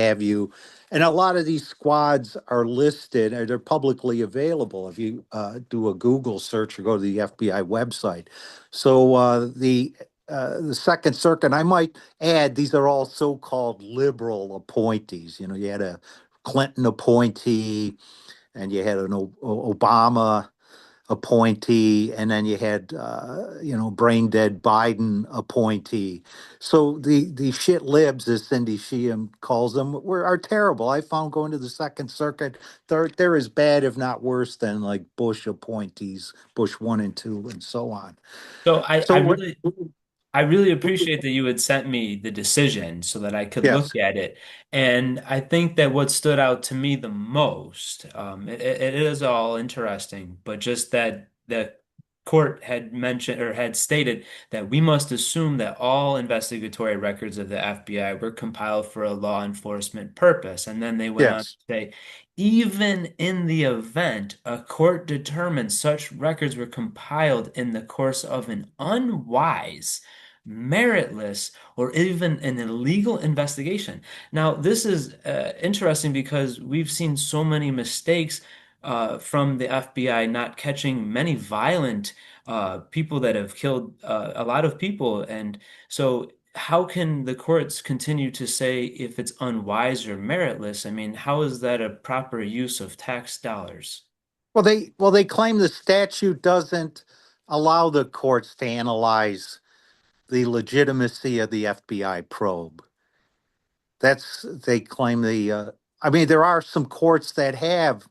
have you. And a lot of these squads are listed, or they're publicly available if you do a Google search or go to the FBI website. So the Second Circuit, I might add, these are all so-called liberal appointees. You know, you had a Clinton appointee, and you had an Obama appointee, and then you had brain dead Biden appointee. So the shit libs, as Cindy Sheehan calls them, are terrible. I found going to the Second Circuit, they're as bad, if not worse, than like Bush appointees, Bush one and two, and so on. So I, I So what? really I really appreciate that you had sent me the decision so that I could Yes, look at it. And I think that what stood out to me the most, it is all interesting, but just that the court had mentioned or had stated that we must assume that all investigatory records of the FBI were compiled for a law enforcement purpose. And then they went on to yes. say, even in the event a court determined such records were compiled in the course of an unwise, meritless, or even an illegal investigation. Now, this is interesting because we've seen so many mistakes from the FBI not catching many violent people that have killed a lot of people. And so, how can the courts continue to say if it's unwise or meritless? I mean, how is that a proper use of tax dollars? Well, they claim the statute doesn't allow the courts to analyze the legitimacy of the FBI probe. They claim I mean, there are some courts that have,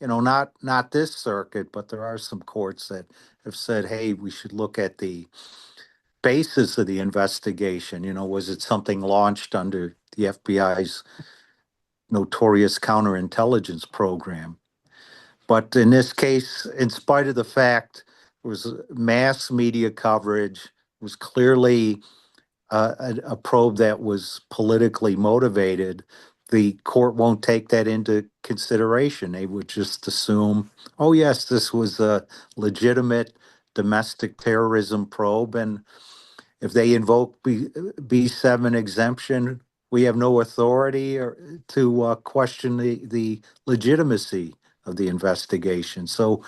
not this circuit, but there are some courts that have said, hey, we should look at the basis of the investigation. Was it something launched under the FBI's notorious counterintelligence program? But in this case, in spite of the fact it was mass media coverage, it was clearly a probe that was politically motivated, the court won't take that into consideration. They would just assume, oh, yes, this was a legitimate domestic terrorism probe. And if they invoke B7 exemption, we have no authority to question the legitimacy of the investigation. So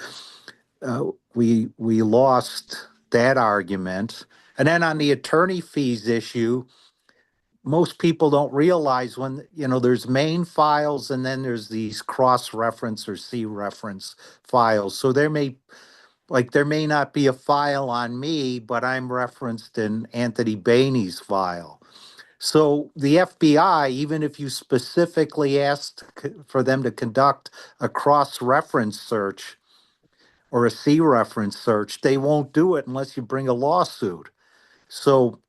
we lost that argument. And then on the attorney fees issue, most people don't realize when, there's main files and then there's these cross reference or C reference files. So there may not be a file on me, but I'm referenced in Anthony Bainey's file. So the FBI, even if you specifically asked for them to conduct a cross reference search or a C reference search, they won't do it unless you bring a lawsuit. So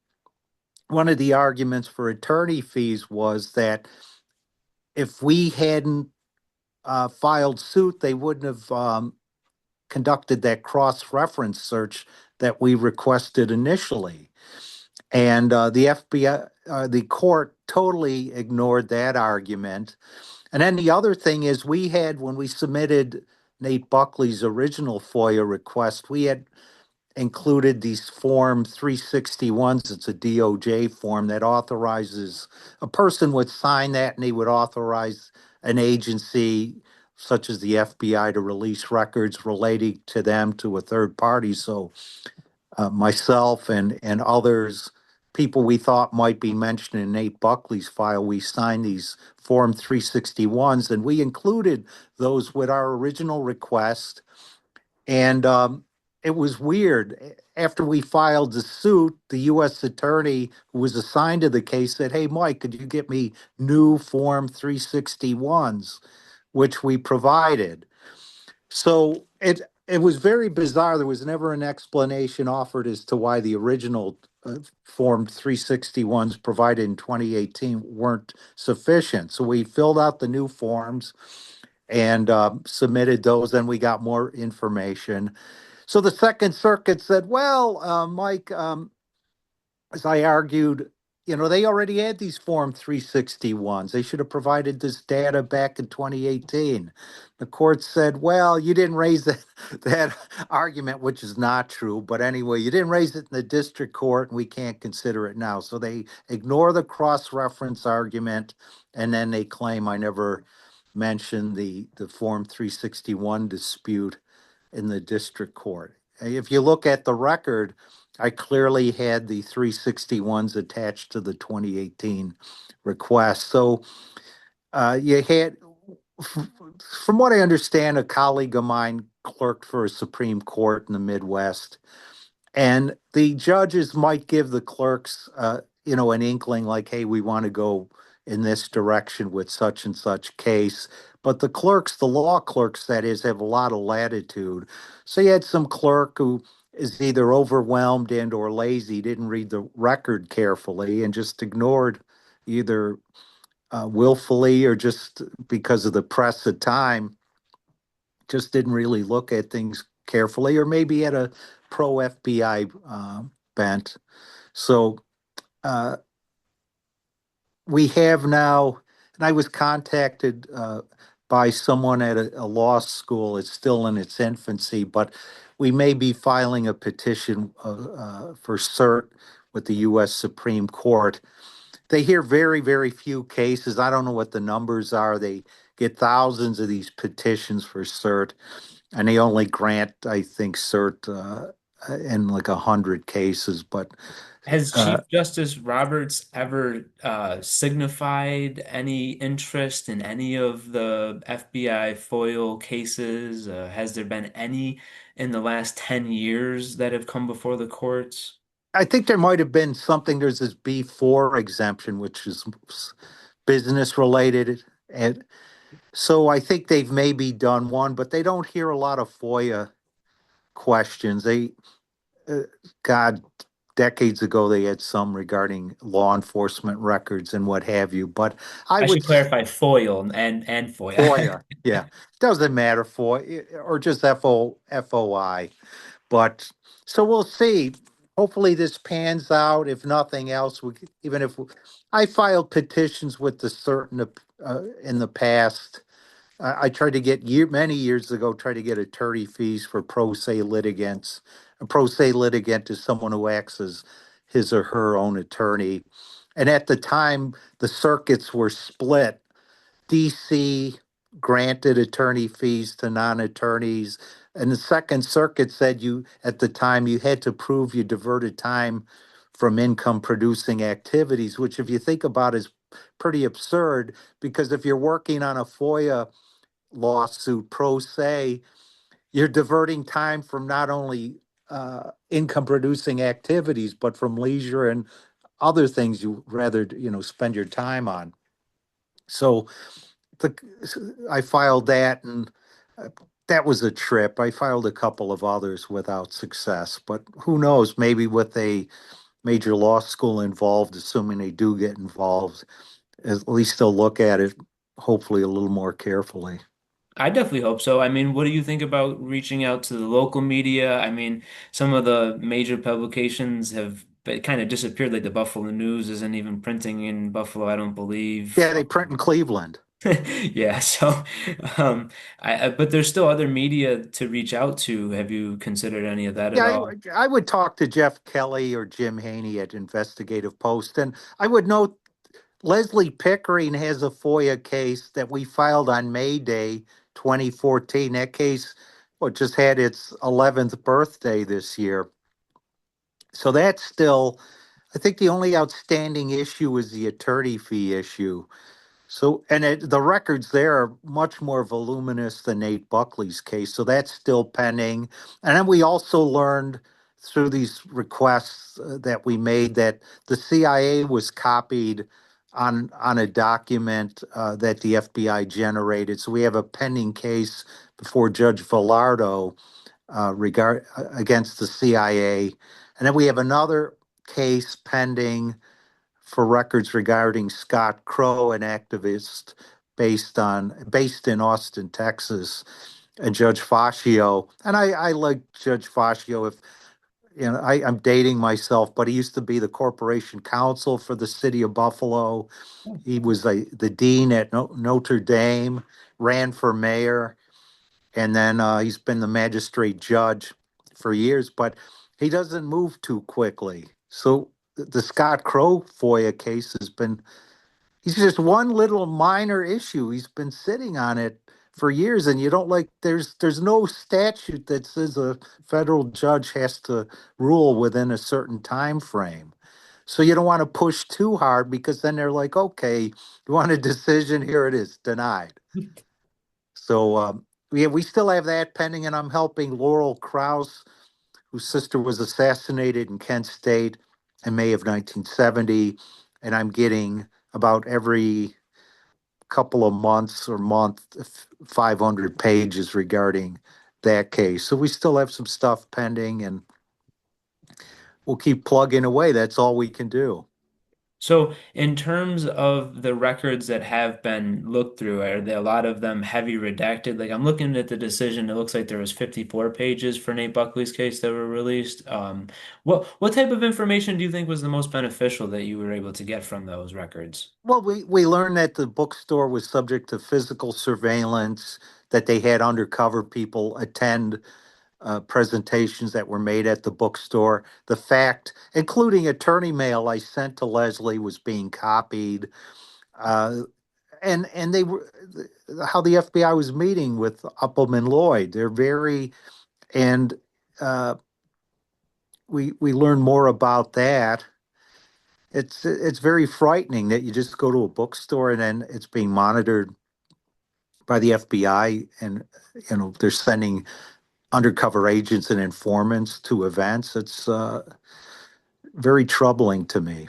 one of the arguments for attorney fees was that if we hadn't filed suit, they wouldn't have conducted that cross-reference search that we requested initially. And the FBI, the court totally ignored that argument. And then the other thing is when we submitted Nate Buckley's original FOIA request, we had included these Form 361s. It's a DOJ form that authorizes a person would sign that, and they would authorize an agency such as the FBI to release records relating to them to a third party. So myself and others, people we thought might be mentioned in Nate Buckley's file, we signed these Form 361s, and we included those with our original request. And it was weird. After we filed the suit, the U.S. attorney who was assigned to the case said, hey, Mike, could you get me new Form 361s, which we provided. So it was very bizarre. There was never an explanation offered as to why the original Form 361s provided in 2018 weren't sufficient. So we filled out the new forms and submitted those. Then we got more information. So the Second Circuit said, well, Mike, as I argued they already had these Form 361s. They should have provided this data back in 2018. The court said, well, you didn't raise that argument, which is not true. But anyway, you didn't raise it in the district court, and we can't consider it now. So they ignore the cross-reference argument, and then they claim I never mentioned the Form 361 dispute in the district court. If you look at the record, I clearly had the 361s attached to the 2018 request. So you had, from what I understand, a colleague of mine clerked for a Supreme Court in the Midwest, and the judges might give the clerks, an inkling like, hey, we want to go in this direction with such and such case. But the clerks, the law clerks, that is, have a lot of latitude. So you had some clerk who is either overwhelmed and or lazy, didn't read the record carefully, and just ignored either willfully or just because of the press of time, just didn't really look at things carefully, or maybe had a pro FBI bent. So uh, we have now, and I was contacted by someone at a law school. It's still in its infancy, but we may be filing a petition for cert with the U.S. Supreme Court. They hear very, very few cases. I don't know what the numbers are. They get thousands of these petitions for cert, and they only grant, I think, cert in like 100 cases. But Has uh, Chief Justice Roberts ever signified any interest in any of the FBI FOIA cases? Has there been any in the last 10 years that have come before the courts? I think there might have been something. There's this B4 exemption, which is business related. And so I think they've maybe done one, but they don't hear a lot of FOIA questions. Uh, God, decades ago, they had some regarding law enforcement records and what have you. But I I would should clarify FOIL and FOIA. FOIA, yeah, doesn't matter for or just FOI. But so we'll see. Hopefully this pans out. If nothing else, even if I filed petitions with the certain in the past. I tried to get many years ago, tried to get attorney fees for pro se litigants. A pro se litigant is someone who acts as his or her own attorney. And at the time, the circuits were split. DC granted attorney fees to non-attorneys, and the Second Circuit said you at the time you had to prove you diverted time from income producing activities, which if you think about is pretty absurd because if you're working on a FOIA lawsuit pro se, you're diverting time from not only income producing activities, but from leisure and other things you rather, spend your time on. So the I filed that, and uh, that was a trip. I filed a couple of others without success, but who knows? Maybe with a major law school involved, assuming they do get involved, at least they'll look at it hopefully a little more carefully. I definitely hope so. I mean, what do you think about reaching out to the local media? I mean, some of the major publications have kind of disappeared, like the Buffalo News isn't even printing in Buffalo, I don't believe. Yeah, they print in Cleveland. Yeah, so um but there's still other media to reach out to. Have you considered any of that at Yeah, all? I would talk to Jeff Kelly or Jim Haney at Investigative Post, and I would note Leslie Pickering has a FOIA case that we filed on May Day 2014. That case, well, just had its 11th birthday this year. So that's still, I think the only outstanding issue is the attorney fee issue. So, and the records there are much more voluminous than Nate Buckley's case. So that's still pending. And then we also learned through these requests that we made that the CIA was copied on a document that the FBI generated. So we have a pending case before Judge Villardo against the CIA. And then we have another case pending for records regarding Scott Crow, an activist based in Austin, Texas, and Judge Fascio. And I like Judge Fascio. If I'm dating myself, but he used to be the corporation counsel for the city of Buffalo. He was the dean at Notre Dame, ran for mayor, and then he's been the magistrate judge for years, but he doesn't move too quickly. So the Scott Crow FOIA case has been, he's just one little minor issue. He's been sitting on it for years, and you don't like, there's no statute that says a federal judge has to rule within a certain time frame. So you don't want to push too hard because then they're like, okay, you want a decision? Here it is, denied. So we still have that pending, and I'm helping Laurel Krauss, whose sister was assassinated in Kent State in May of 1970, and I'm getting about every couple of months or month 500 pages regarding that case. So we still have some stuff pending, and we'll keep plugging away. That's all we can do. So, in terms of the records that have been looked through, are there a lot of them heavy redacted? Like I'm looking at the decision, it looks like there was 54 pages for Nate Buckley's case that were released. What type of information do you think was the most beneficial that you were able to get from those records? Well, we learned that the bookstore was subject to physical surveillance, that they had undercover people attend presentations that were made at the bookstore. The fact, including attorney mail I sent to Leslie, was being copied. Uh, and they were how the FBI was meeting with Upham and Lloyd. They're very and uh, we learn more about that. It's very frightening that you just go to a bookstore and then it's being monitored by the FBI, and they're sending undercover agents and informants to events. It's very troubling to me.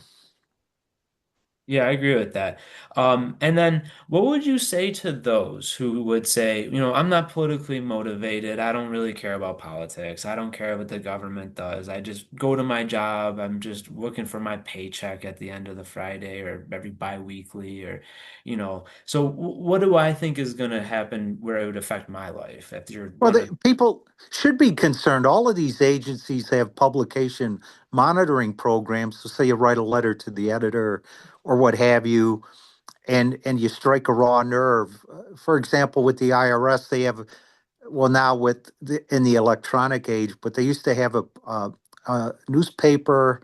Yeah, I agree with that. And then what would you say to those who would say, I'm not politically motivated. I don't really care about politics. I don't care what the government does. I just go to my job. I'm just looking for my paycheck at the end of the Friday or every biweekly So what do I think is going to happen where it would affect my life if you're Well, one of people should be concerned. All of these agencies have publication monitoring programs. So, say you write a letter to the editor or what have you, and you strike a raw nerve. For example, with the IRS, they have, well, now in the electronic age, but they used to have a newspaper.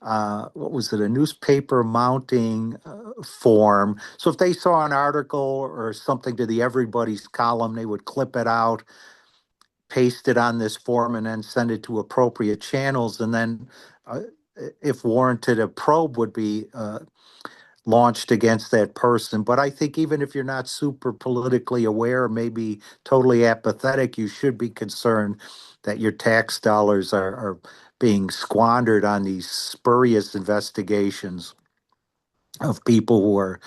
What was it? A newspaper mounting form. So if they saw an article or something to the everybody's column, they would clip it out, paste it on this form, and then send it to appropriate channels. And then, uh, if warranted, a probe would be launched against that person. But I think even if you're not super politically aware, maybe totally apathetic, you should be concerned that your tax dollars are being squandered on these spurious investigations of people who are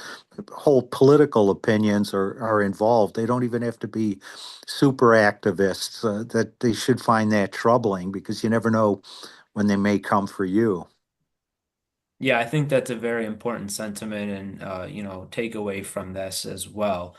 whole political opinions are involved. They don't even have to be super activists. That they should find that troubling because you never know when they may come for you. Yeah, I think that's a very important sentiment and takeaway from this as well.